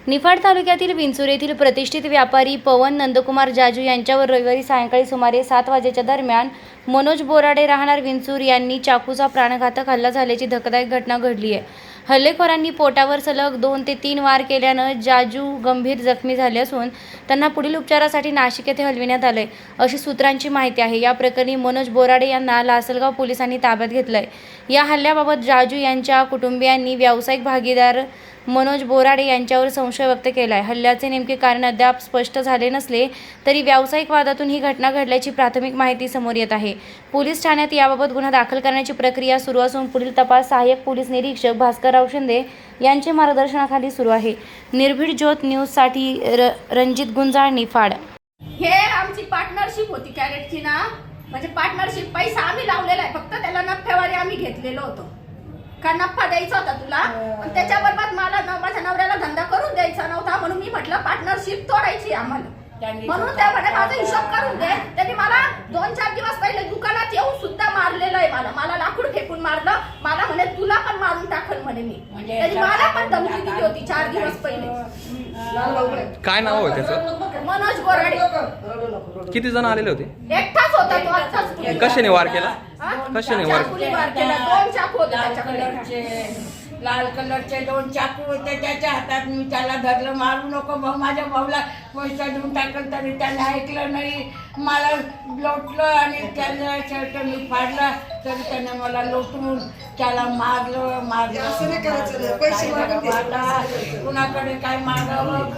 निफाड तालुक्यातील विंचूर येथील प्रतिष्ठित व्यापारी पवन नंदकुमार जाजू यांच्यावर रविवारी सायंकाळी सुमारे 7 वाजेच्या दरम्यान मनोज बोराडे राहणार विंचूर यांनी चाकूचा प्राणघातक हल्ला झाल्याची धक्कादायक घटना घडली आहे। हल्लेखोरांनी पोटावर सलग 2 ते 3 वार केल्यानं जाजू गंभीर जखमी झाले असून त्यांना पुढील उपचारासाठी नाशिक येथे हलविण्यात आले अशी सूत्रांची माहिती आहे। या प्रकरणी मनोज बोराडे यांना लासलगाव पोलिसांनी ताब्यात घेतलंय। या हल्ल्याबाबत जाजू यांच्या कुटुंबियांनी व्यावसायिक भागीदार मनोज बोराडे यांच्यावर संशय व्यक्त केला आहे। हल्ल्याचे नेमके कारण अद्याप स्पष्ट झाले नसले तरी व्यावसायिक वादातून ही घटना घडल्याची प्राथमिक माहिती समोर येत आहे। पोलीस ठाण्यात याबाबत गुन्हा दाखल करण्याची प्रक्रिया सुरू असून पुढील तपास सहाय्यक पोलीस निरीक्षक भास्करराव शिंदे यांच्या मार्गदर्शनाखाली सुरू आहे। निर्भीड ज्योत न्यूजसाठी रणजित गुंजाळ, निफाड। हे आमची पार्टनरशिप होती कॅरेटची ना, म्हणजे पार्टनरशिप पैसा आम्ही लावलेला आहे, फक्त त्याला नफ्यावारी आम्ही घेतलेलो होतो का नफा द्यायचा होता तुला, पण त्याच्याबरोबर मला माझ्या नवऱ्याला धंदा करून द्यायचा नव्हता, म्हणून मी म्हटलं पार्टनरशिप तोडायची आम्हाला, म्हणून त्या म्हणे माझा हिशोब करून दे। त्यांनी मला 2-4 दिवस पहिले दुकानात येऊन सुद्धा मारलेलं आहे, मला लाकूड फेकून मारलं, मला म्हणे तुला पण मारून टाकल म्हणे मी, त्यांनी मला पण धमकी दिली होती 4 दिवस पहिले। काय नाव होतं त्याचं? मनोज बोराडे। किती जण आलेले होते? एकटाच होता तो, आत्ताच। कशाने वार केला? कशाने वार केला? 2 चाकू होते त्याच्याकडे, लाल कलरचे 2 चाकू होते त्याच्या हातात। मी त्याला धरलं, मारू नको भाऊ, माझ्या भाऊला पैसा देऊन टाकलं तरी त्याने ऐकलं नाही, मला लोटलं आणि त्याला शर्ट मी फाडला तरी त्याने मला लोटून त्याला मारलं। कुणाकडे काय मागावं